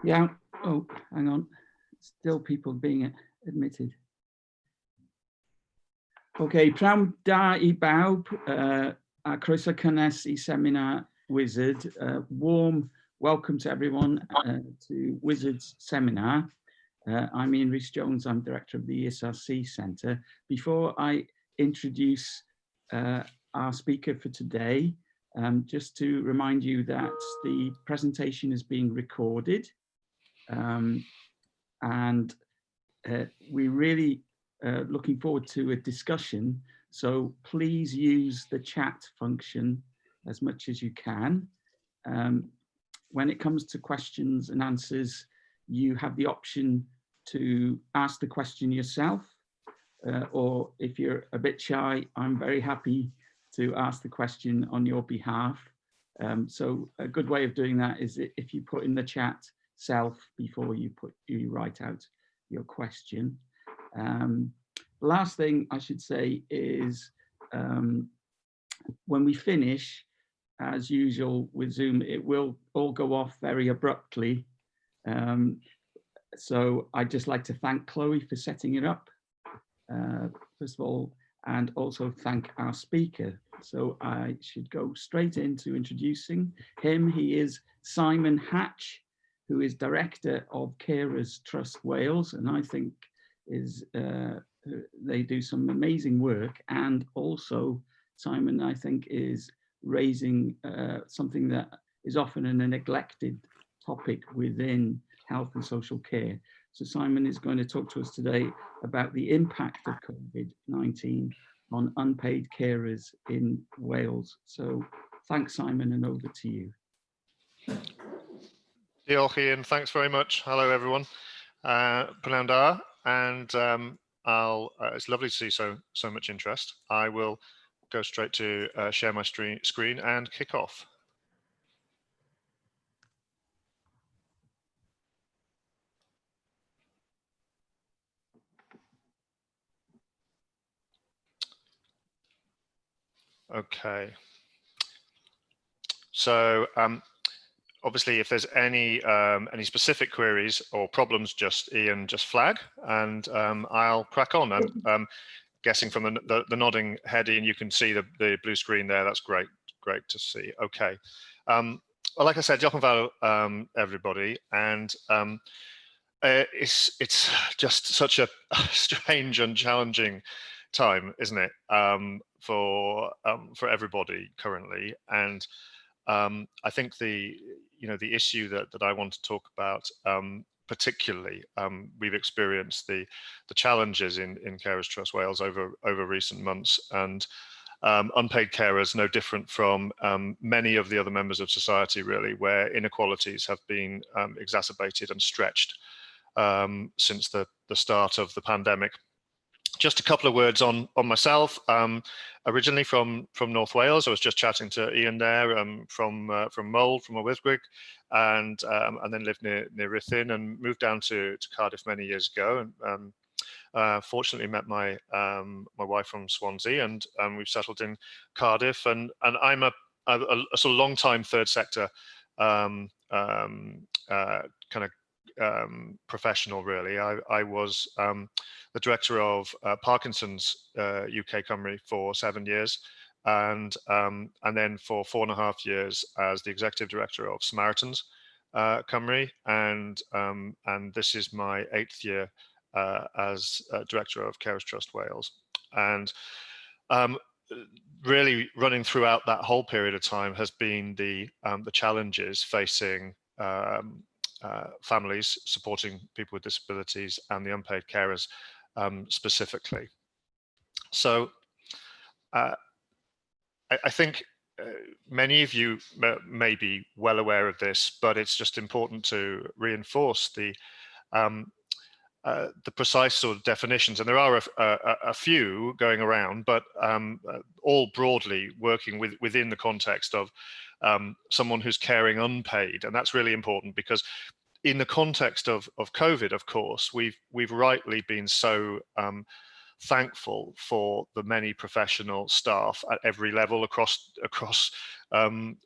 Yeah. Oh, hang on. Still people being admitted. Okay, pnawn da I bawb, a croeso cynnes I seminar WISERD. Warm welcome to everyone to WISERD's seminar. I'm Ian Rhys-Jones, I'm Director of the ESRC Centre. Before I introduce our speaker for today, just to remind you that the presentation is being recorded, and we really looking forward to a discussion. So please use the chat function as much as you can. When it comes to questions and answers, you have the option to ask the question yourself, or if you're a bit shy, I'm very happy to ask the question on your behalf. So a good way of doing that is if you put in the chat self before you write out your question. Last thing I should say is when we finish, as usual with Zoom, it will all go off very abruptly. So I'd just like to thank Chloe for setting it up, first of all, and also thank our speaker. So I should go straight into introducing him. He is Simon Hatch, who is Director of Carers Trust Wales, and I think they do some amazing work. And also Simon, I think, is raising something that is often a neglected topic within health and social care. So Simon is going to talk to us today about the impact of COVID-19 on unpaid carers in Wales. So thanks, Simon, and over to you. Diolch, Ian. Thanks very much. Hello, everyone. Pnawn da, and it's lovely to see so much interest. I will go straight to share my screen and kick off. Okay. So obviously, if there's any specific queries or problems, Ian just flag, and I'll crack on. And guessing from the nodding head, Ian, you can see the blue screen there. That's great to see. Okay. Well, like I said, diolch yn fawr, everybody, and it's just such a strange and challenging time, isn't it, for everybody currently. And I think the issue that I want to talk about, particularly, we've experienced the challenges in Carers Trust Wales over recent months, and unpaid carers no different from many of the other members of society, really, where inequalities have been exacerbated and stretched since the start of the pandemic. Just a couple of words on myself. Originally from North Wales, I was just chatting to Ian there, from Mold, from Wysgwig, and then lived near Ruthin, and moved down to Cardiff many years ago. And fortunately met my wife from Swansea, and we've settled in Cardiff. And I'm a sort of long-time third sector kind of professional, really. I was the director of Parkinson's UK Cymru for 7 years, and then for 4.5 years as the executive director of Samaritans Cymru, and this is my 8th year as director of Carers Trust Wales. And really running throughout that whole period of time has been the challenges facing families supporting people with disabilities and the unpaid carers specifically. So I think many of you may be well aware of this, but it's just important to reinforce the precise sort of definitions, and there are a few going around, but all broadly working within the context of someone who's caring unpaid. And that's really important, because in the context of COVID, of course, we've rightly been so thankful for the many professional staff at every level across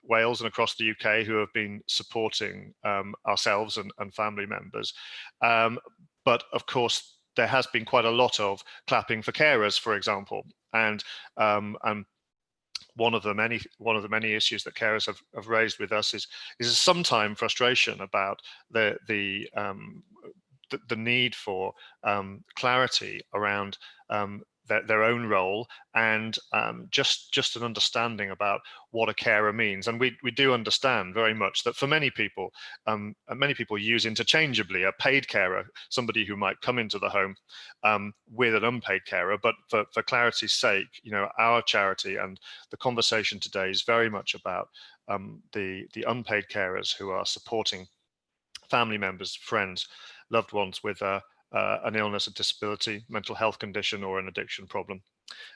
Wales and across the UK who have been supporting ourselves and family members. But of course, there has been quite a lot of clapping for carers, for example, and one of the many issues that carers have raised with us is sometimes frustration about the need for clarity around their own role, and just an understanding about what a carer means. And we do understand very much that for many people use interchangeably a paid carer, somebody who might come into the home with an unpaid carer. But for clarity's sake, our charity and the conversation today is very much about the unpaid carers who are supporting family members, friends, loved ones with an illness, a disability, mental health condition, or an addiction problem,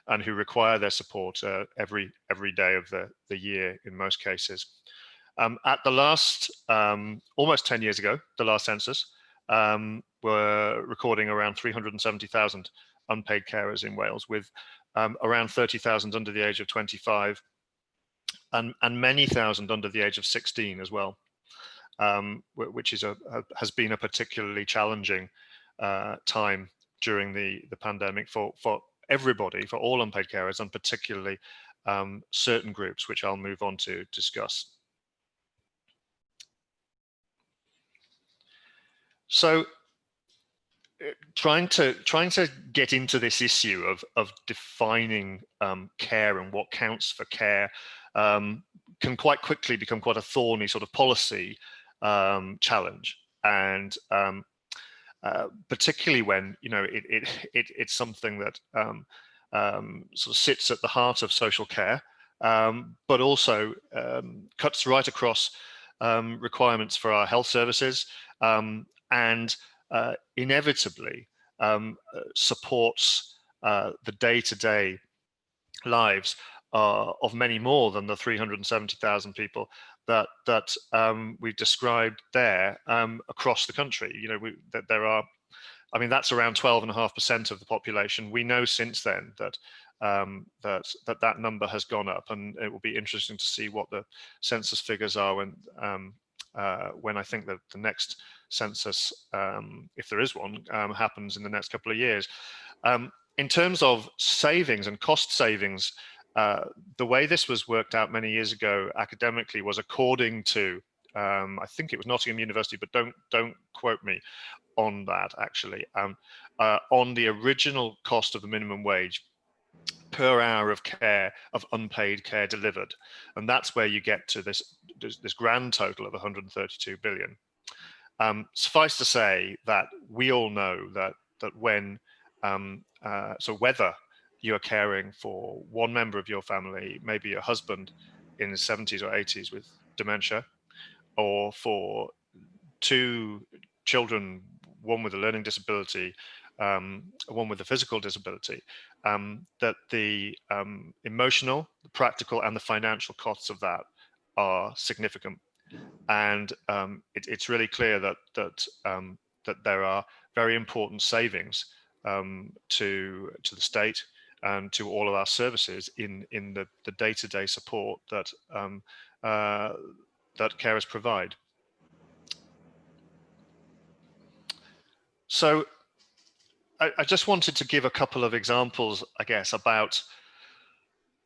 and who require their support every day of the year in most cases. At the last, almost 10 years ago, the last census, were recording around 370,000 unpaid carers in Wales, with around 30,000 under the age of 25, and many thousand under the age of 16 as well. Which has been a particularly challenging time during the pandemic for everybody, for all unpaid carers, and particularly certain groups, which I'll move on to discuss. So, trying to get into this issue of defining care and what counts for care can quite quickly become quite a thorny sort of policy challenge, and particularly when it's something that sort of sits at the heart of social care, but also cuts right across requirements for our health services, and inevitably supports the day-to-day lives of many more than the 370,000 people that we've described there across the country. That there are, that's around 12.5% of the population. We know since then that that number has gone up, and it will be interesting to see what the census figures are when I think that the next census, if there is one, happens in the next couple of years. In terms of savings and cost savings, the way this was worked out many years ago academically was according to, I think it was Nottingham University, but don't quote me on that actually, on the original cost of the minimum wage per hour of care, of unpaid care delivered, and that's where you get to this grand total of 132 billion. Suffice to say that we all know that when so whether you are caring for one member of your family, maybe your husband in his 70s or 80s with dementia, or for two children, one with a learning disability, one with a physical disability, that the emotional, the practical, and the financial costs of that are significant. And it's really clear that there are very important savings to the state and to all of our services in the day-to-day support that carers provide. So I just wanted to give a couple of examples, I guess, about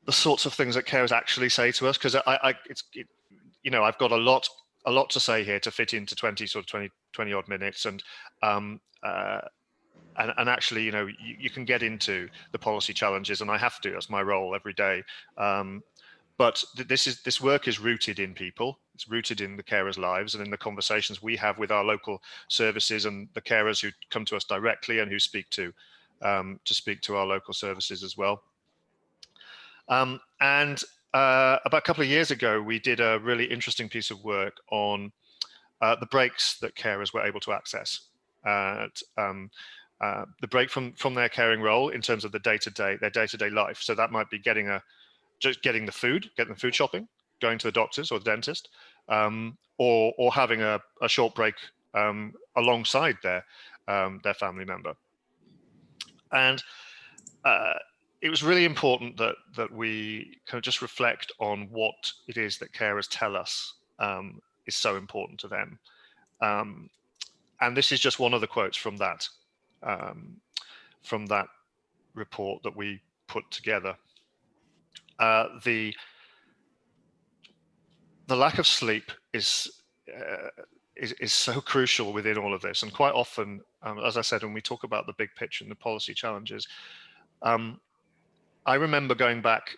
the sorts of things that carers actually say to us, because I've got a lot to say here to fit into 20 odd minutes, and actually, you can get into the policy challenges, and I have to. That's my role every day. But this work is rooted in people. It's rooted in the carers' lives and in the conversations we have with our local services and the carers who come to us directly and who speak to our local services as well. About a couple of years ago, we did a really interesting piece of work on the breaks that carers were able to access. The break from their caring role in terms of their day-to-day life. So that might be just getting the food shopping, going to the doctors or the dentist, or having a short break alongside their family member. And it was really important that we kind of just reflect on what it is that carers tell us is so important to them. And this is just one of the quotes from that report that we put together. The lack of sleep is so crucial within all of this, and quite often, as I said, when we talk about the big picture and the policy challenges, I remember going back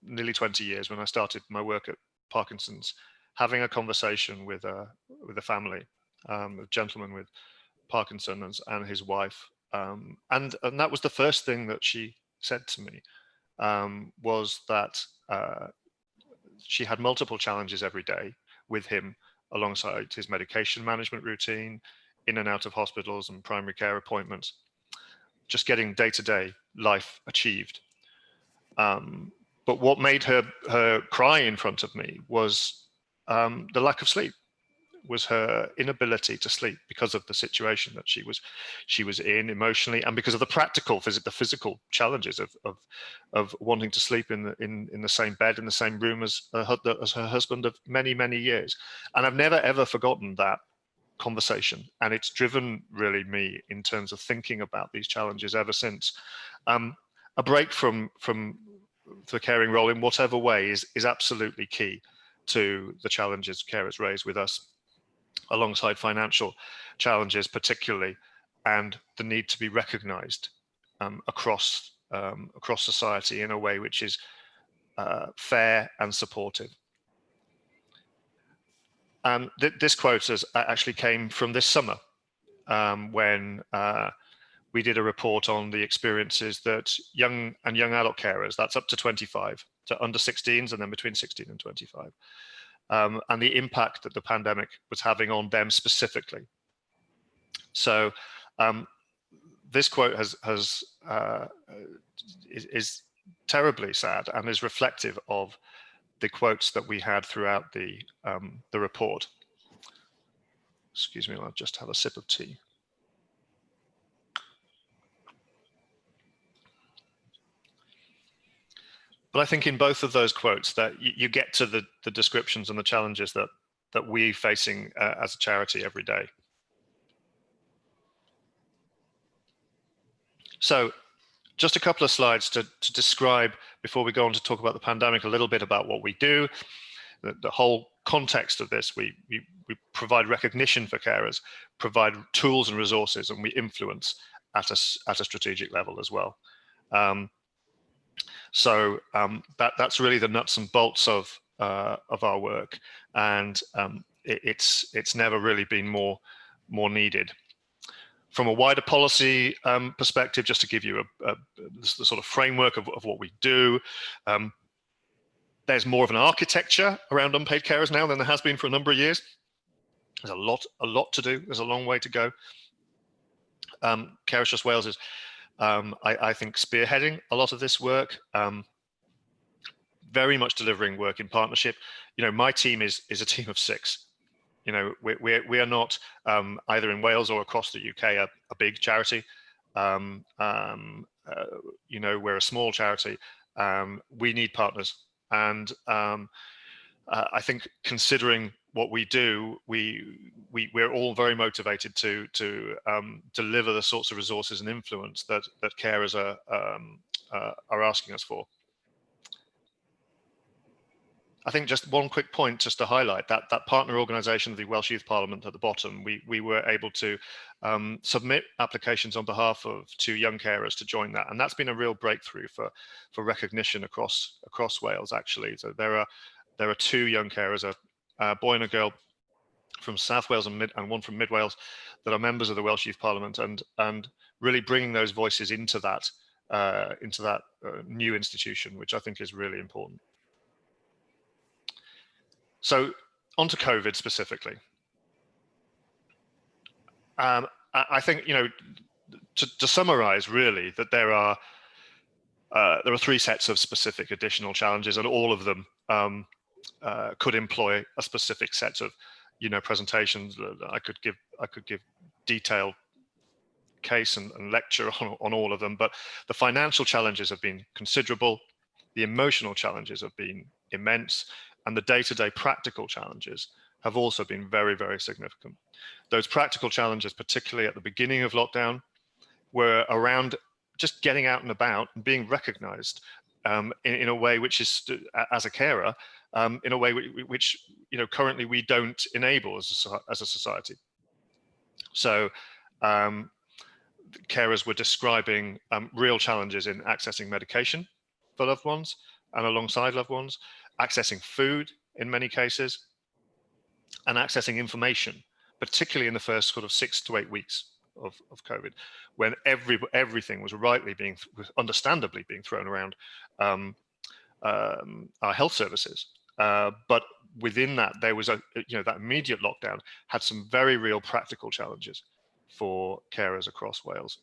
nearly 20 years when I started my work at Parkinson's, having a conversation with a family, a gentleman with Parkinson's and his wife, and that was the first thing that she said to me, was that she had multiple challenges every day with him, alongside his medication management routine, in and out of hospitals and primary care appointments, just getting day-to-day life achieved. But what made her cry in front of me was the lack of sleep, was her inability to sleep because of the situation that she was in emotionally, and because of the physical challenges of wanting to sleep in the same bed, in the same room as her husband of many years. And I've never ever forgotten that conversation, and it's driven really me in terms of thinking about these challenges ever since. A break from the caring role in whatever way is absolutely key to the challenges carers raise with us, alongside financial challenges particularly, and the need to be recognized across society in a way which is fair and supportive. This quote actually came from this summer, when we did a report on the experiences that young adult carers, that's up to 25, to under 16s, and then between 16 and 25, and the impact that the pandemic was having on them specifically. So this quote is terribly sad, and is reflective of the quotes that we had throughout the report. Excuse me, I'll just have a sip of tea. But I think in both of those quotes that you get to the descriptions and the challenges that we're facing as a charity every day. So just a couple of slides to describe, before we go on to talk about the pandemic, a little bit about what we do, the whole context of this. We provide recognition for carers, provide tools and resources, and we influence at a strategic level as well. So that's really the nuts and bolts of our work, and it's never really been more needed. From a wider policy perspective, just to give you the sort of framework of what we do, there's more of an architecture around unpaid carers now than there has been for a number of years. There's a lot to do. There's a long way to go. Carers Trust Wales is, I think, spearheading a lot of this work, very much delivering work in partnership. You know, my team is a team of 6. You know, we are not either in Wales or across the UK a big charity. You know, we're a small charity. We need partners, and I think, considering what we do, we're all very motivated to deliver the sorts of resources and influence that carers are asking us for. I think just one quick point just to highlight that partner organisation of the Welsh Youth Parliament at the bottom, we were able to submit applications on behalf of 2 young carers to join that, and that's been a real breakthrough for recognition across Wales, actually. So there are 2 young carers, a boy and a girl from South Wales and one from Mid Wales, that are members of the Welsh Youth Parliament, and really bringing those voices into that new institution, which I think is really important. So on to COVID specifically. I think, you know, to summarize really, that there are 3 sets of specific additional challenges, and all of them could employ a specific set of, you know, presentations. I could give detailed case and lecture on all of them, but the financial challenges have been considerable, the emotional challenges have been immense, and the day-to-day practical challenges have also been very, very significant. Those practical challenges, particularly at the beginning of lockdown, were around just getting out and about and being recognized in a way which is, as a carer, in a way which currently we don't enable as a society. So carers were describing real challenges in accessing medication for loved ones and alongside loved ones, accessing food in many cases, and accessing information, particularly in the first sort of 6 to 8 weeks of COVID, when everything was understandably being thrown around our health services. But within that, there was that immediate lockdown had some very real practical challenges for carers across Wales.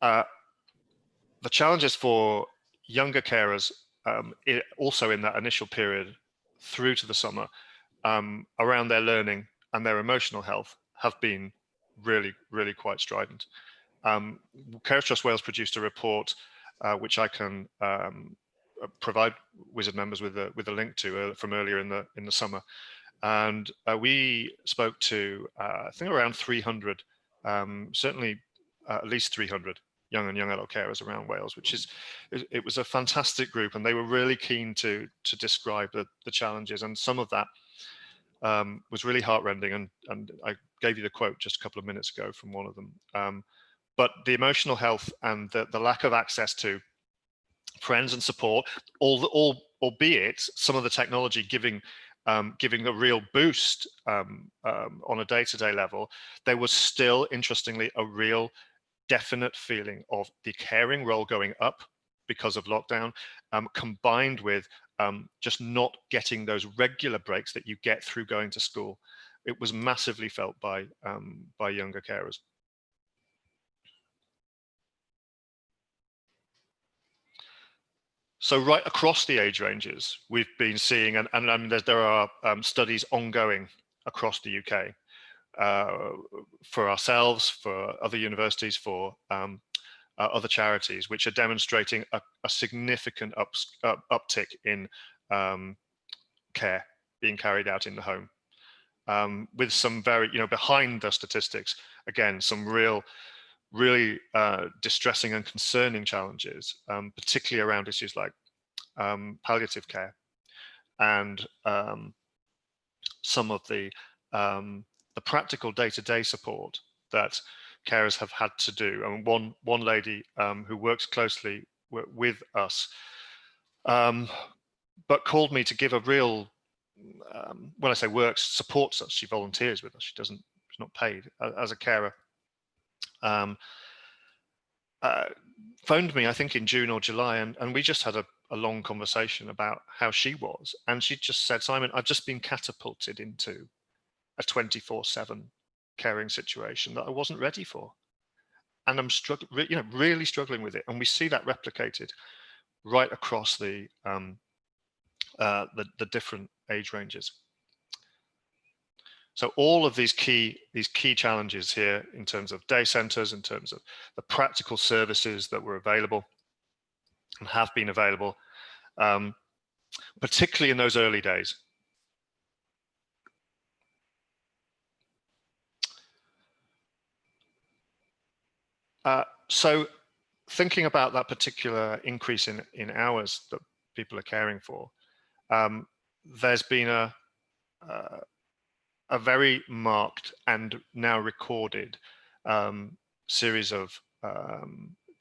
The challenges for younger carers, also in that initial period through to the summer, around their learning and their emotional health, have been really, really quite strident. Carers Trust Wales produced a report which I can provide WISERD members with a link to from earlier in the summer, and we spoke to I think around 300, certainly at least 300 young and young adult carers around Wales, it was a fantastic group, and they were really keen to describe the challenges, and some of that was really heartrending, and I gave you the quote just a couple of minutes ago from one of them. But the emotional health and the lack of access to friends and support, albeit some of the technology giving a real boost on a day-to-day level, there was still, interestingly, a real definite feeling of the caring role going up because of lockdown, combined with just not getting those regular breaks that you get through going to school. It was massively felt by younger carers. So right across the age ranges, we've been seeing, and there are studies ongoing across the UK for ourselves, for other universities, for other charities, which are demonstrating a significant uptick in care being carried out in the home, with some very, behind the statistics, again, some really distressing and concerning challenges, particularly around issues like palliative care and some of the practical day-to-day support that carers have had to do. And one lady who works closely with us, but called me to give a real, when I say works, supports us. She volunteers with us. She's not paid as a carer. Phoned me, I think in June or July, and we just had a long conversation about how she was. And she just said, Simon, I've just been catapulted into a 24/7 caring situation that I wasn't ready for. And I'm really struggling with it. And we see that replicated right across the different age ranges. So all of these key challenges here, in terms of day centres, in terms of the practical services that were available and have been available, particularly in those early days. So thinking about that particular increase in hours that people are caring for, there's been a very marked and now recorded series of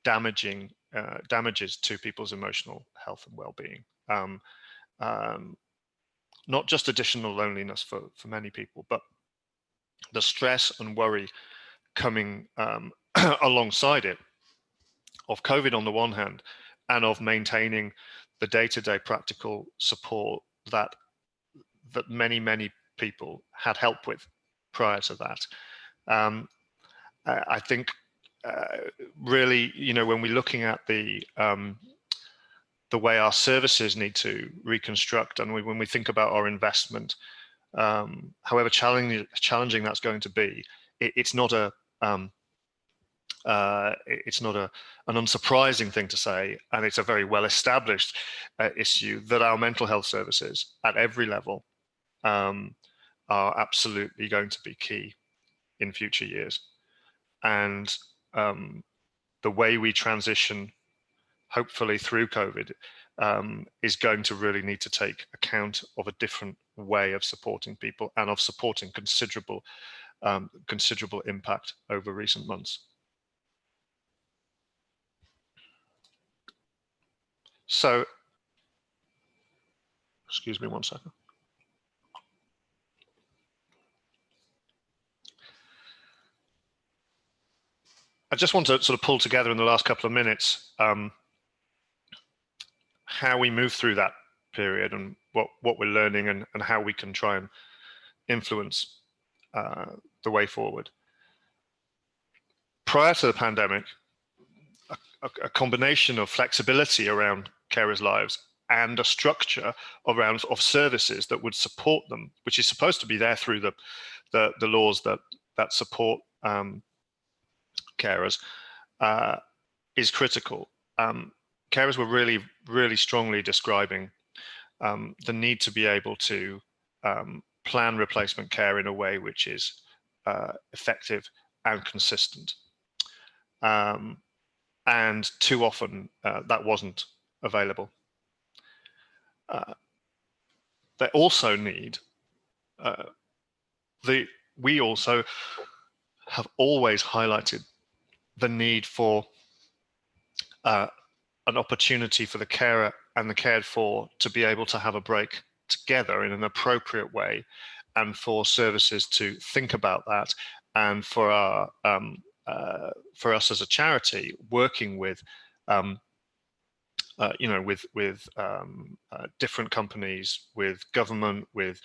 damages to people's emotional health and well-being. Not just additional loneliness for many people, but the stress and worry coming alongside it of COVID on the one hand, and of maintaining the day-to-day practical support that many people had help with prior to that. I think really, when we're looking at the way our services need to reconstruct, and when we think about our investment, however challenging that's going to be, it's not a it's not an unsurprising thing to say, and it's a very well-established issue that our mental health services at every level are absolutely going to be key in future years. And the way we transition, hopefully through COVID, is going to really need to take account of a different way of supporting people and of supporting considerable impact over recent months. So, excuse me one second. I just want to sort of pull together in the last couple of minutes how we move through that period and what we're learning and how we can try and influence the way forward. Prior to the pandemic, a combination of flexibility around carers' lives and a structure of services that would support them, which is supposed to be there through the laws that support carers, is critical. Carers were really strongly describing the need to be able to plan replacement care in a way which is effective and consistent. And too often that wasn't available. They also need, we also have always highlighted the need for an opportunity for the carer and the cared for to be able to have a break together in an appropriate way, and for services to think about that, and for our for us as a charity working with different companies, with government, with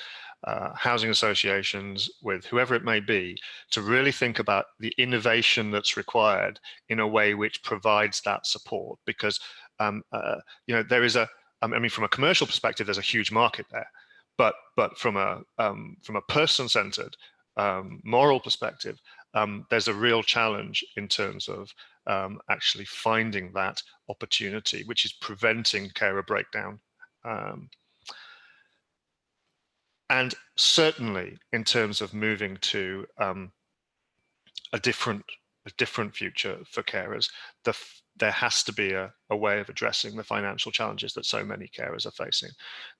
housing associations, with whoever it may be, to really think about the innovation that's required in a way which provides that support. Because there is from a commercial perspective, there's a huge market there, but from a person-centered moral perspective, there's a real challenge in terms of actually finding that opportunity, which is preventing carer breakdown. And certainly in terms of moving to a different future for carers, there has to be a way of addressing the financial challenges that so many carers are facing.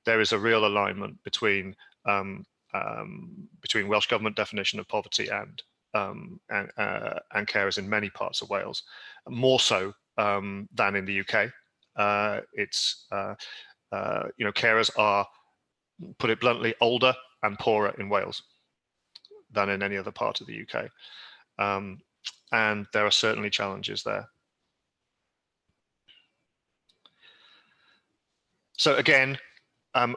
There is a real alignment between Welsh Government definition of poverty and carers in many parts of Wales, more so than in the UK. Carers are, put it bluntly, older and poorer in Wales than in any other part of the UK. And there are certainly challenges there. So again,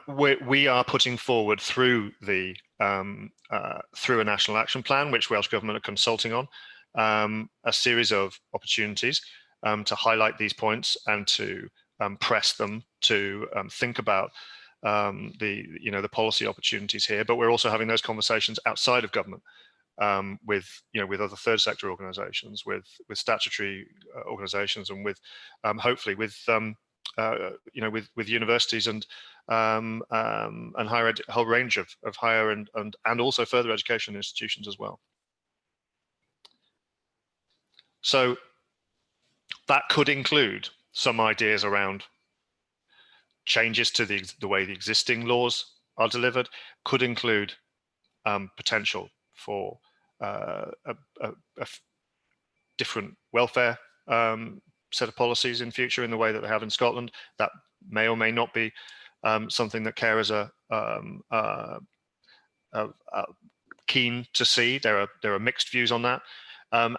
we are putting forward through a national action plan, which Welsh Government are consulting on, a series of opportunities to highlight these points and to press them to think about the policy opportunities here. But we're also having those conversations outside of government with other third sector organisations, with statutory organisations, and with hopefully with universities and higher ed, a whole range of higher and also further education institutions as well. So that could include some ideas around changes to the way the existing laws are delivered, could include potential for a different welfare set of policies in future in the way that they have in Scotland. That may or may not be something that carers are keen to see. There are mixed views on that,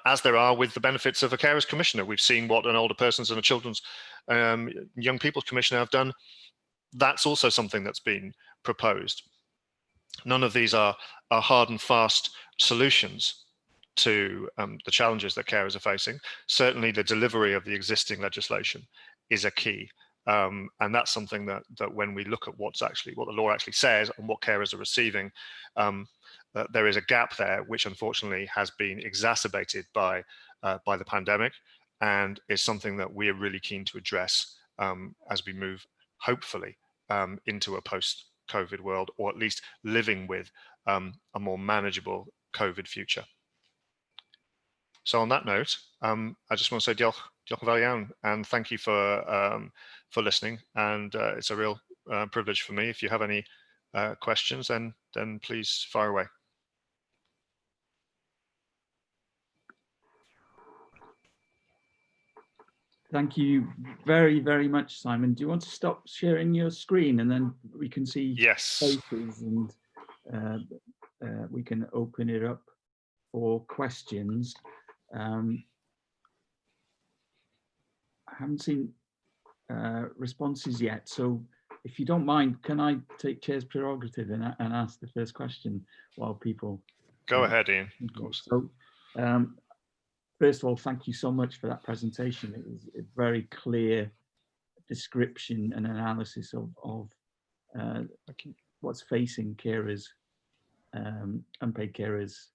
as there are with the benefits of a carers commissioner. We've seen what an older persons and a children's young people's commissioner have done. That's also something that's been proposed. None of these are hard and fast solutions to the challenges that carers are facing. Certainly the delivery of the existing legislation is a key. And that's something that when we look at what the law actually says and what carers are receiving, there is a gap there, which unfortunately has been exacerbated by the pandemic, and is something that we are really keen to address as we move, hopefully, into a post-COVID world, or at least living with a more manageable COVID future. So on that note, I just want to say diolch yn fawr iawn, and thank you for listening. And it's a real privilege for me. If you have any questions, then please fire away. Thank you very, very much, Simon. Do you want to stop sharing your screen, and then we can see Yes. faces, and we can open it up for questions. I haven't seen responses yet, so if you don't mind, can I take chair's prerogative and ask the first question while people go ahead, Ian, of course. So first of all, thank you so much for that presentation. It was a very clear description and analysis of what's facing carers, unpaid carers,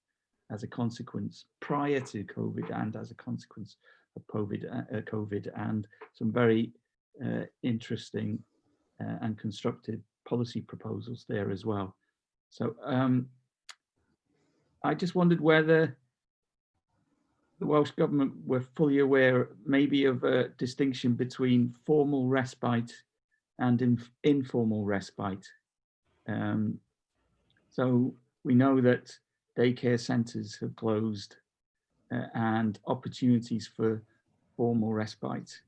as a consequence prior to COVID and as a consequence of COVID, and some very interesting and constructive policy proposals there as well. So I just wondered whether the Welsh Government were fully aware maybe of a distinction between formal respite and informal respite. So we know that daycare centres have closed and opportunities for formal respite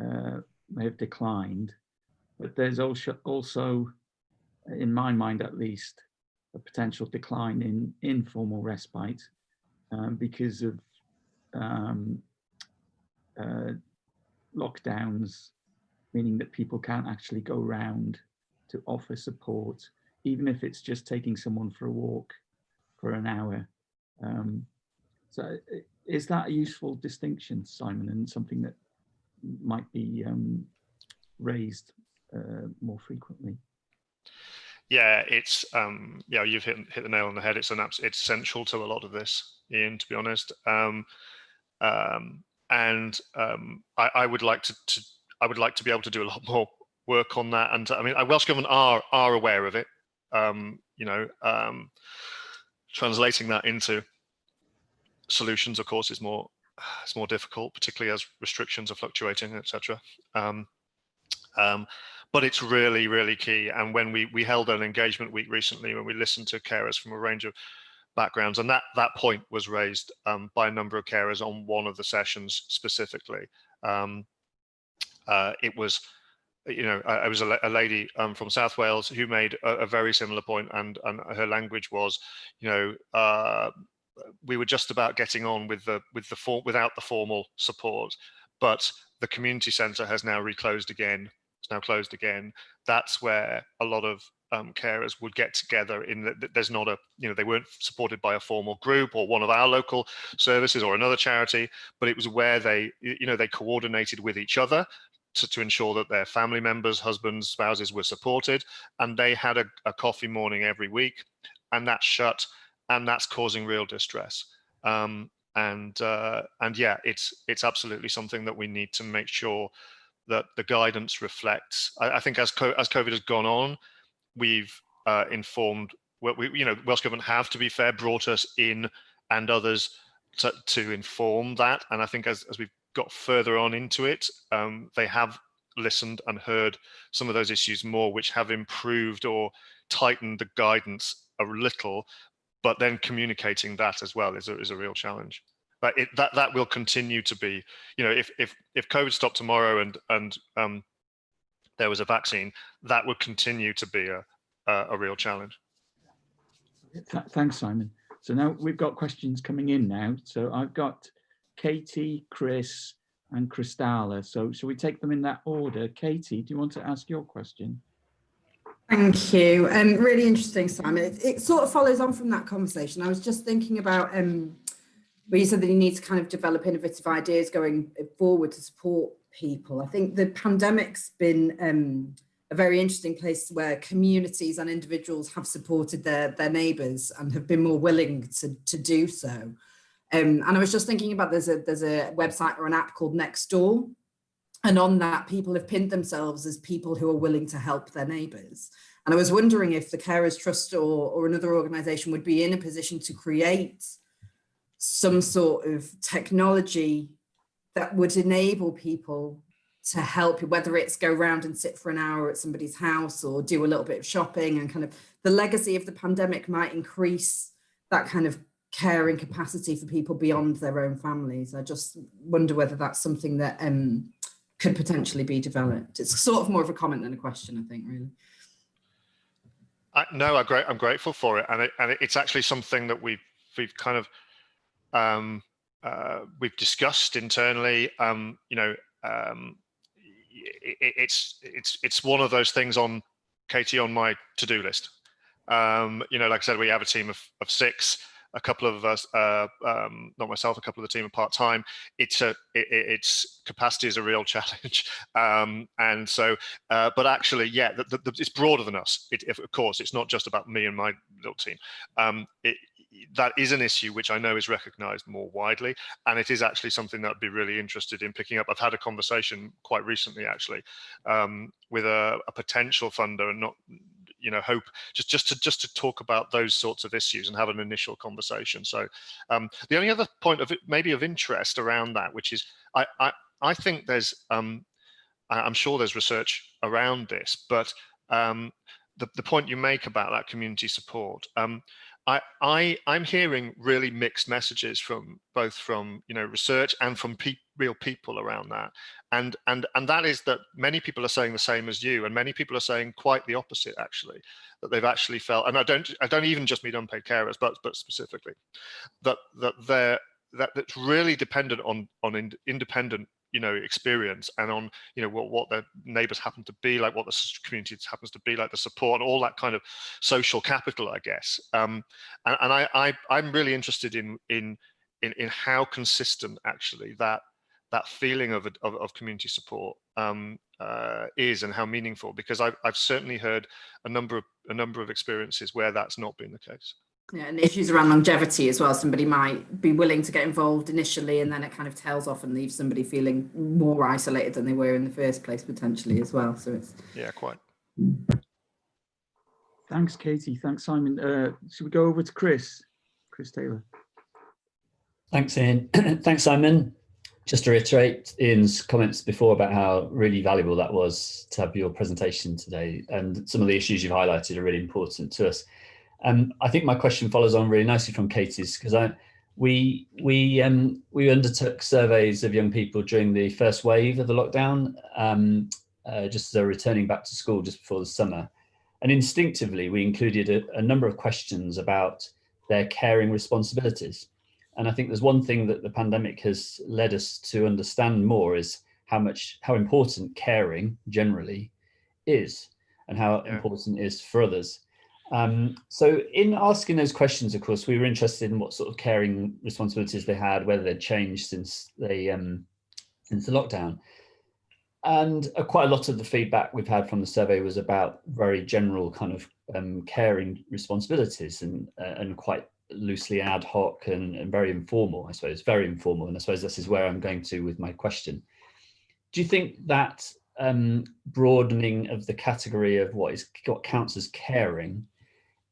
may have declined, but there's also, in my mind at least, a potential decline in informal respite because of lockdowns, meaning that people can't actually go round to offer support, even if it's just taking someone for a walk for an hour. So is that a useful distinction, Simon, and something that might be raised more frequently? Yeah, it's yeah, you've hit the nail on the head. It's central to a lot of this, Ian, to be honest. I would like to be able to do a lot more work on that. And I mean, Welsh Government are aware of it. You know, translating that into solutions, of course, is more difficult, particularly as restrictions are fluctuating, etc. But it's really, really key. And when we held an engagement week recently, when we listened to carers from a range of backgrounds, and that point was raised by a number of carers on one of the sessions specifically. It was, you know, I was a lady from South Wales who made a very similar point, and her language was, you know, we were just about getting on without the formal support, but the community centre has now reclosed again. It's now closed again. That's where a lot of carers would get together. There's not a, you know, they weren't supported by a formal group or one of our local services or another charity, but it was where they, you know, they coordinated with each other to ensure that their family members, husbands, spouses were supported, and they had a coffee morning every week, and that's shut, and that's causing real distress. And yeah, it's absolutely something that we need to make sure that the guidance reflects. I think as COVID has gone on, we've informed, you know, Welsh Government have, to be fair, brought us in and others to inform that. And I think as we've got further on into it, they have listened and heard some of those issues more, which have improved or tightened the guidance a little. But then communicating that as well is a real challenge. But that will continue to be, you know, if COVID stopped tomorrow and there was a vaccine, that would continue to be a real challenge. Thanks, Simon. So now we've got questions coming in now. So I've got Katie, Chris, and Christala. So shall we take them in that order? Katie, do you want to ask your question? Thank you. Really interesting, Simon. It sort of follows on from that conversation. I was just thinking about where you said that you need to kind of develop innovative ideas going forward to support people. I think the pandemic's been a very interesting place where communities and individuals have supported their neighbours and have been more willing to do so. And I was just thinking about there's a website or an app called Nextdoor, and on that people have pinned themselves as people who are willing to help their neighbours. And I was wondering if the Carers Trust or another organisation would be in a position to create some sort of technology that would enable people to help you, whether it's go round and sit for an hour at somebody's house or do a little bit of shopping, and kind of the legacy of the pandemic might increase that kind of caring capacity for people beyond their own families. I just wonder whether that's something that could potentially be developed. It's sort of more of a comment than a question, I think, really. No, I'm grateful for it, and it's actually something that we've kind of we've discussed internally. It's one of those things on Katie on my to-do list. Like I said, we have a team of 6. A couple of us, not myself, a couple of the team are part-time. Its capacity is a real challenge, and so. But actually, yeah, it's broader than us. Of course, it's not just about me and my little team. That is an issue which I know is recognised more widely, and it is actually something that I'd be really interested in picking up. I've had a conversation quite recently, actually, with a potential funder, and not. Hope just to talk about those sorts of issues and have an initial conversation. So the only other point of it, maybe of interest around that, which is I think there's I'm sure there's research around this, but the point you make about that community support, I'm hearing really mixed messages from both research and from real people around that, and that is that many people are saying the same as you, and many people are saying quite the opposite, actually, that they've actually felt, and I don't even just mean unpaid carers, but specifically that it's really dependent on independent experience, and on what their neighbors happen to be like, what the community happens to be like, the support, and all that kind of social capital, I guess. And I'm really interested in how consistent actually that feeling of community support is, and how meaningful, because I've certainly heard a number of experiences where that's not been the case. Yeah, and issues around longevity as well. Somebody might be willing to get involved initially, and then it kind of tails off and leaves somebody feeling more isolated than they were in the first place, potentially, as well. So it's quite. Thanks, Katie. Thanks, Simon. Should we go over to Chris Taylor? Thanks, Ian. Thanks, Simon. Just to reiterate Ian's comments before about how really valuable that was to have your presentation today, and some of the issues you've highlighted are really important to us. I think my question follows on really nicely from Katie's, because we undertook surveys of young people during the first wave of the lockdown, just as they're returning back to school just before the summer. And instinctively, we included a number of questions about their caring responsibilities. And I think there's one thing that the pandemic has led us to understand more is how important caring generally is, and how important it is for others. So in asking those questions, of course, we were interested in what sort of caring responsibilities they had, whether they'd changed since the lockdown. And quite a lot of the feedback we've had from the survey was about very general kind of caring responsibilities, and quite loosely ad hoc and very informal, I suppose, very informal. And I suppose this is where I'm going to with my question. Do you think that broadening of the category of what counts as caring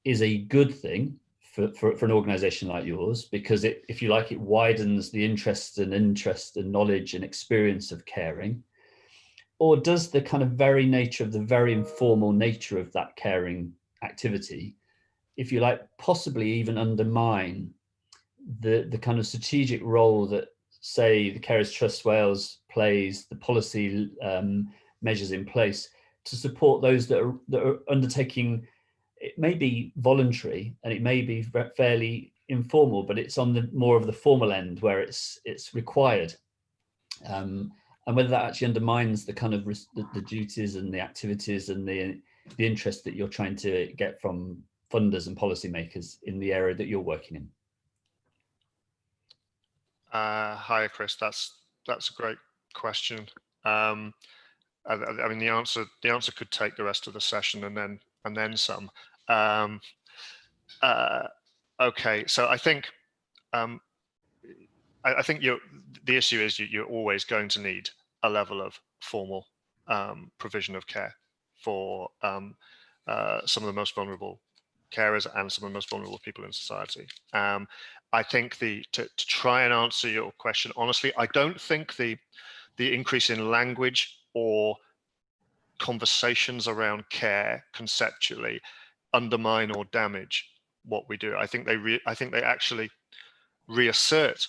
is a good thing for an organisation like yours, because it, if you like, it widens the interest and knowledge and experience of caring? Or does the kind of very nature of the very informal nature of that caring activity, if you like, possibly even undermine the kind of strategic role that, say, the Carers Trust Wales plays, the policy measures in place to support those that are undertaking? It may be voluntary and it may be fairly informal, but it's on the more of the formal end where it's required, and whether that actually undermines the kind of the duties and the activities and the interest that you're trying to get from funders and policymakers in the area that you're working in. Hi, Chris. That's a great question. I mean, the answer could take the rest of the session and then some. Okay, so I think I think the issue is you're always going to need a level of formal provision of care for some of the most vulnerable carers and some of the most vulnerable people in society. I think to try and answer your question honestly, I don't think the increase in language or conversations around care conceptually undermine or damage what we do. I think they actually reassert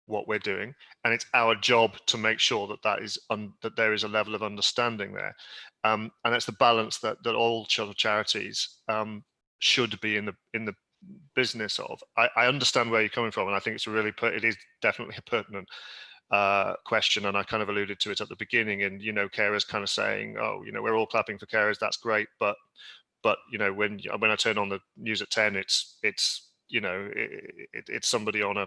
what we're doing, and it's our job to make sure that there is a level of understanding there, and that's the balance that all charities should be in the business of. I understand where you're coming from, and I think it is definitely a pertinent question, and I kind of alluded to it at the beginning, and carers kind of saying, oh, we're all clapping for carers, that's great, but when I turn on the news at 10, it's somebody on a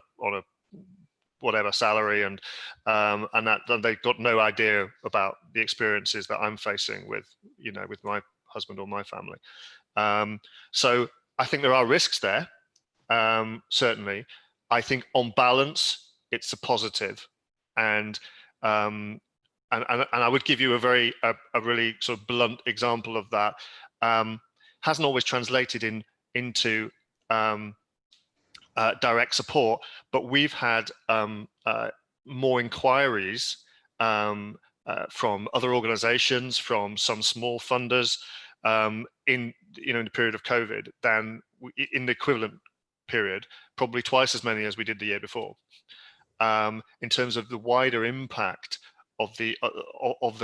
whatever salary, and they've got no idea about the experiences that I'm facing with my husband or my family. So I think there are risks there, certainly. I think on balance it's a positive, and I would give you a really sort of blunt example of that. Hasn't always translated into direct support, but we've had more inquiries from other organizations, from some small funders in the period of COVID than in the equivalent period, probably twice as many as we did the year before. In terms of the wider impact of the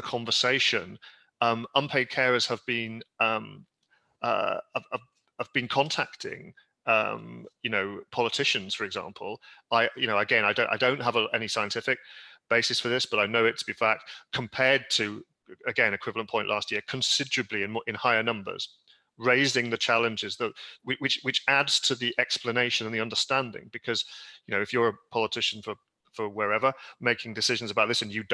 conversation, unpaid carers have been contacting politicians, for example. I don't have any scientific basis for this, but I know it to be fact, compared to, again, equivalent point last year, considerably in higher numbers, raising the challenges which adds to the explanation and the understanding. Because if you're a politician for wherever making decisions about this, and you're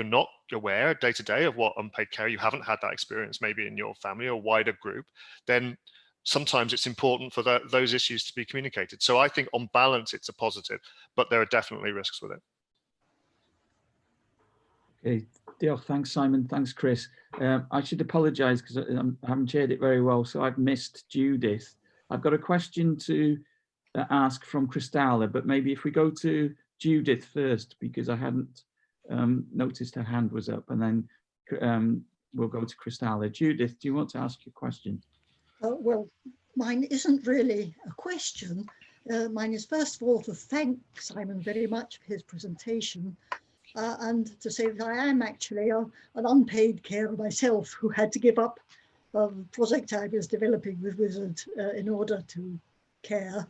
not aware day to day of what unpaid care, you haven't had that experience maybe in your family or wider group, then sometimes it's important for those issues to be communicated. So I think on balance it's a positive, but there are definitely risks with it. Okay, Diolch. Thanks, Simon. Thanks, Chris. I should apologise because I haven't chaired it very well, so I've missed Judith. I've got a question to ask from Christala, but maybe if we go to Judith first, because I hadn't noticed her hand was up, and then we'll go to Christala. Judith, do you want to ask your question? Well, mine isn't really a question. Mine is, first of all, to thank Simon very much for his presentation, and to say that I am actually an unpaid carer myself, who had to give up a project I was developing with WISERD in order to care.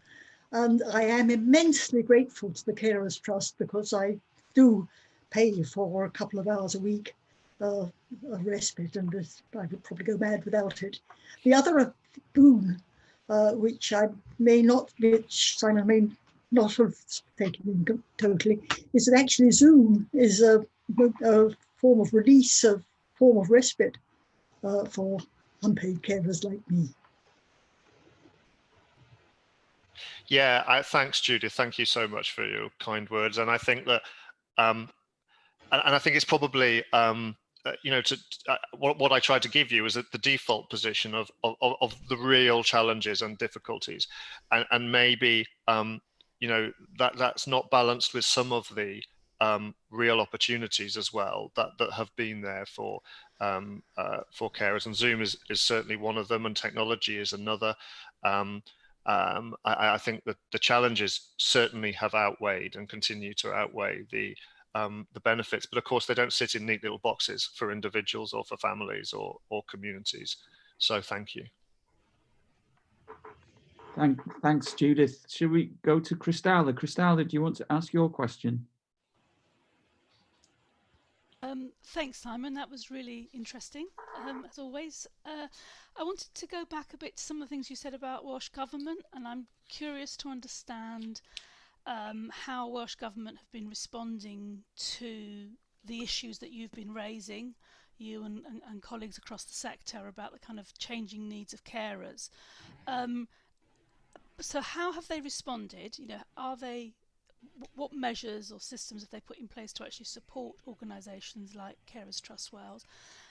And I am immensely grateful to the Carers Trust, because I do pay for a couple of hours a week a respite, and I would probably go mad without it. The other boon, which Simon may not have taken in totally, is that actually Zoom is a form of release, a form of respite for unpaid carers like me. Yeah, thanks, Judith. Thank you so much for your kind words. And I think that, and I think it's probably, what I tried to give you is that the default position of the real challenges and difficulties, and maybe that's not balanced with some of the real opportunities as well that have been there for carers, and Zoom is certainly one of them, and technology is another. I think that the challenges certainly have outweighed and continue to outweigh the benefits, but of course they don't sit in neat little boxes for individuals or for families or communities. So thank you. Thanks, Judith. Should we go to Christala? Christala, do you want to ask your question? Thanks, Simon. That was really interesting, as always. I wanted to go back a bit to some of the things you said about Welsh Government, and I'm curious to understand how Welsh Government have been responding to the issues that you've been raising. you and colleagues across the sector about the kind of changing needs of carers. So how have they responded? You know, what measures or systems have they put in place to actually support organisations like Carers Trust Wales?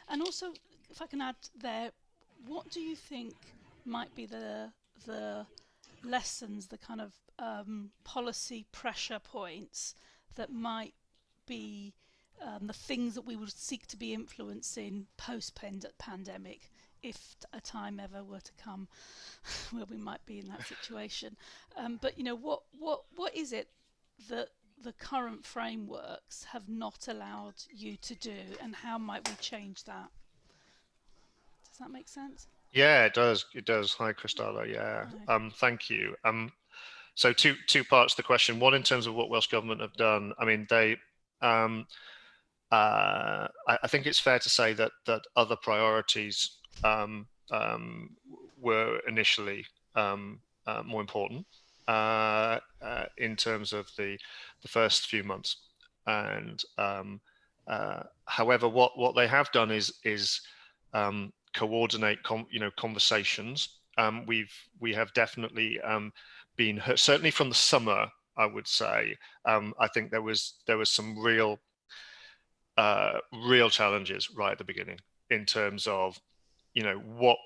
And also, if I can add there, what do you think might be the lessons, the kind of policy pressure points that might be the things that we would seek to be influencing post-pandemic, if a time ever were to come where we might be in that situation? But you know, what is it that the current frameworks have not allowed you to do, and how might we change that? Does that make sense? Yeah, it does. It does. Hi, Christella. Yeah. Hi. Thank you. So two parts to the question. One, in terms of what Welsh Government have done. I mean, they. I think it's fair to say that other priorities were initially more important in terms of the first few months, and however, what they have done is coordinate conversations. We have definitely been hurt, certainly from the summer, I would say. I think there was some real challenges right at the beginning in terms of, you know, what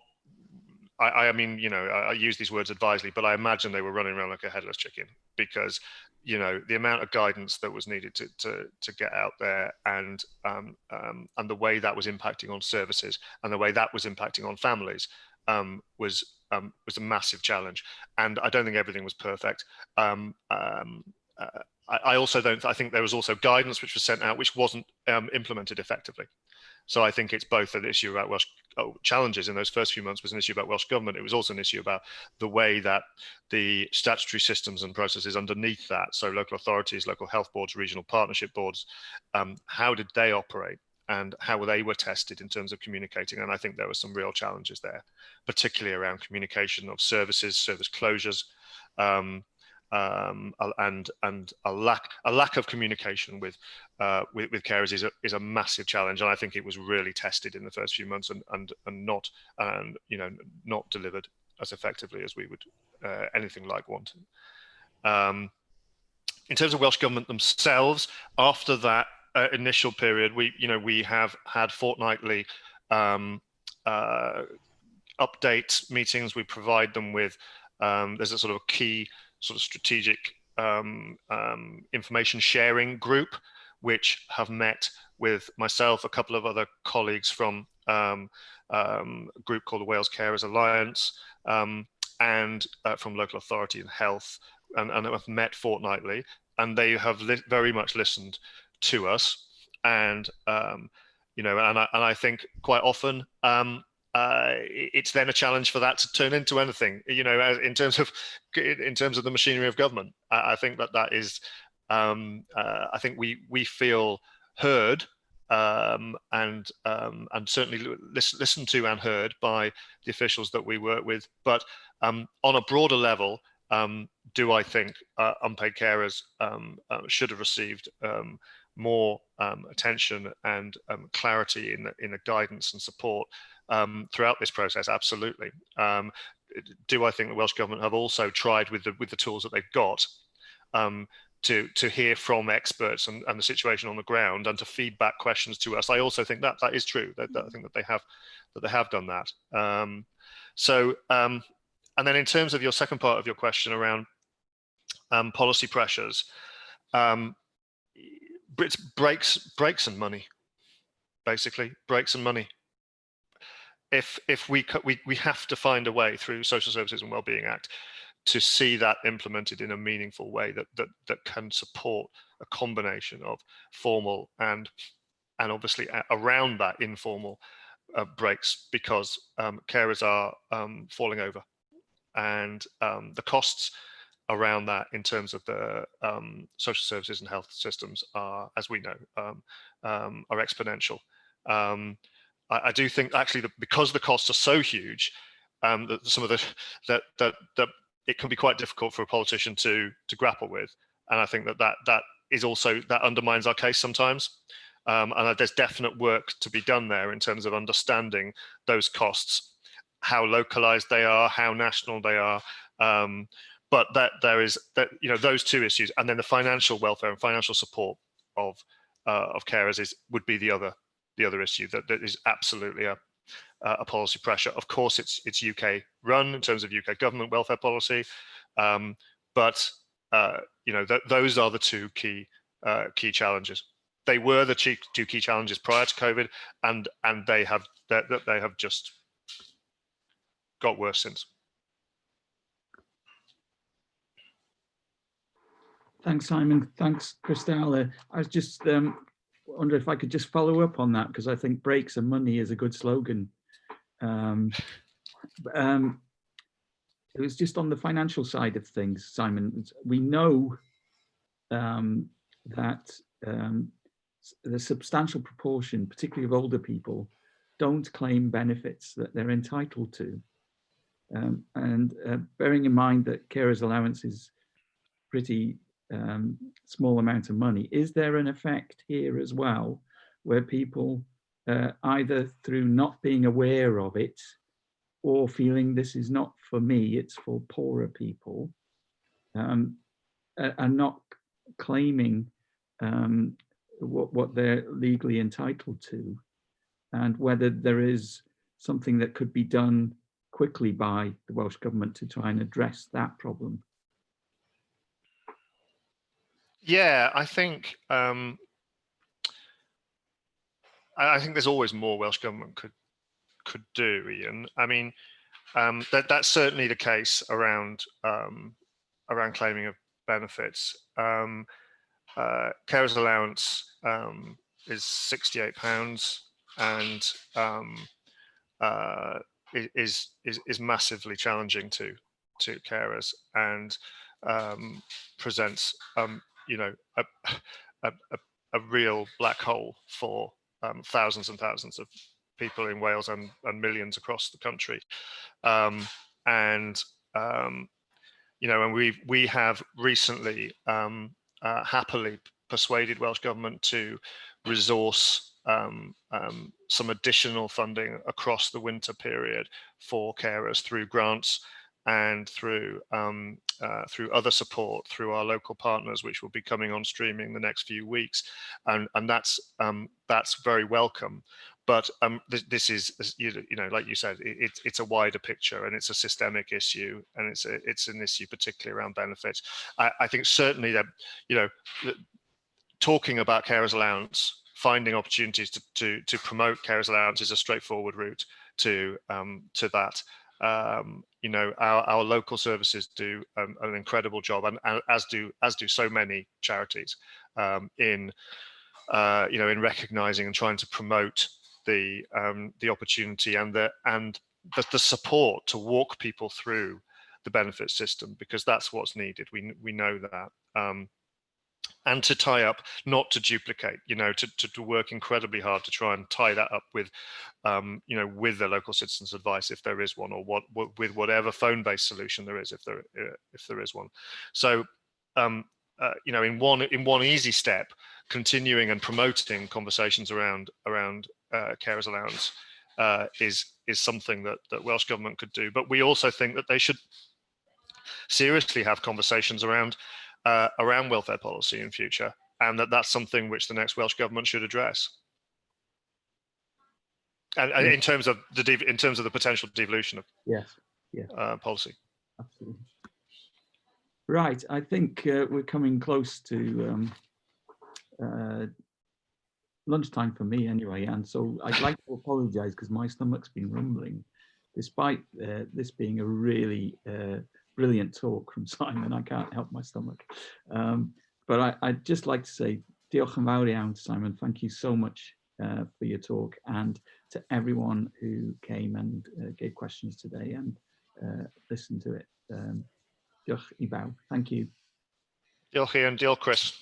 I mean, you know, I use these words advisedly, but I imagine they were running around like a headless chicken, because, you know, the amount of guidance that was needed to get out there, and the way that was impacting on services, and the way that was impacting on families was a massive challenge. And I don't think everything was perfect. I also don't. I think there was also guidance which was sent out which wasn't implemented effectively. So I think it's both an issue about Welsh challenges in those first few months was an issue about Welsh Government. It was also an issue about the way that the statutory systems and processes underneath that, so local authorities, local health boards, regional partnership boards, how did they operate and how they were tested in terms of communicating. And I think there were some real challenges there, particularly around communication of services, service closures, and a lack of communication with carers is a massive challenge, and I think it was really tested in the first few months and not delivered as effectively as we would anything like want. In terms of Welsh Government themselves, after that initial period, we have had fortnightly update meetings. We provide them with there's a sort of key sort of strategic information sharing group, which have met with myself, a couple of other colleagues from a group called the Wales Carers Alliance, and from local authority and health, and have met fortnightly, and they have very much listened to us, and I think quite often it's then a challenge for that to turn into anything, in terms of the machinery of government. I think that is, I think we feel heard, and certainly listened to and heard by the officials that we work with. But on a broader level, do I think unpaid carers should have received more attention and clarity in the guidance and support throughout this process? Absolutely. Do I think the Welsh Government have also tried with the tools that they've got to hear from experts and the situation on the ground, and to feed back questions to us? I also think that is true. That I think that they have done that. And then in terms of your second part of your question around policy pressures, it's breaks and money, basically breaks and money. If we have to find a way through Social Services and Wellbeing Act to see that implemented in a meaningful way that can support a combination of formal and obviously around that informal breaks, because carers are falling over, and the costs around that in terms of the social services and health systems are, as we know, are exponential. I do think actually that because the costs are so huge, that some of that it can be quite difficult for a politician to grapple with, and I think that is also, that undermines our case sometimes. And there's definite work to be done there in terms of understanding those costs, how localized they are, how national they are. But that there is that, you know, those two issues, and then the financial welfare and financial support of carers would be the other issue that is absolutely a policy pressure. Of course, it's UK run in terms of UK government welfare policy, but you know, those are the two key challenges. They were the two key challenges prior to COVID, and they have just got worse since. Thanks, Simon. Thanks, Christelle. I was just wondering if I could just follow up on that, because I think breaks and money is a good slogan. It was just on the financial side of things, Simon. We know that the substantial proportion, particularly of older people, don't claim benefits that they're entitled to. And bearing in mind that carers allowance is pretty small amount of money, is there an effect here as well where people either through not being aware of it or feeling this is not for me, it's for poorer people, are not claiming what they're legally entitled to, and whether there is something that could be done quickly by the Welsh Government to try and address that problem? Yeah, I think there's always more Welsh Government could do, Ian. I mean, that's certainly the case around claiming of benefits. Carers allowance is £68 and is massively challenging to carers, and presents you know, a real black hole for thousands and thousands of people in Wales and millions across the country. You know, and we have recently happily persuaded Welsh Government to resource some additional funding across the winter period for carers through grants and through other support through our local partners, which will be coming on streaming the next few weeks, and that's very welcome. But this is, you know, like you said, it's a wider picture, and it's a systemic issue, and it's an issue particularly around benefits. I think certainly that, you know, talking about carers allowance, finding opportunities to promote carers allowance is a straightforward route to that. You know, our local services do an incredible job, and as do so many charities in you know, in recognising and trying to promote the opportunity and the support to walk people through the benefit system, because that's what's needed. We know that. And to tie up, not to duplicate, you know, to work incredibly hard to try and tie that up with, you know, with the local citizens' advice, if there is one, or with whatever phone-based solution there is, if there is one. So, you know, in one easy step, continuing and promoting conversations around carers allowance is something that Welsh Government could do. But we also think that they should seriously have conversations around welfare policy in future, and that's something which the next Welsh Government should address. And in terms of the potential devolution of policy. Absolutely. Right, I think we're coming close to lunchtime for me anyway, and so I'd like to apologise because my stomach's been rumbling, despite this being a really brilliant talk from Simon. I can't help my stomach. But I'd just like to say diolch yn fawr iawn, Simon. Thank you so much for your talk, and to everyone who came and gave questions today and listened to it. Diolch i bawb. Thank you. Diolch Ian, diolch Chris.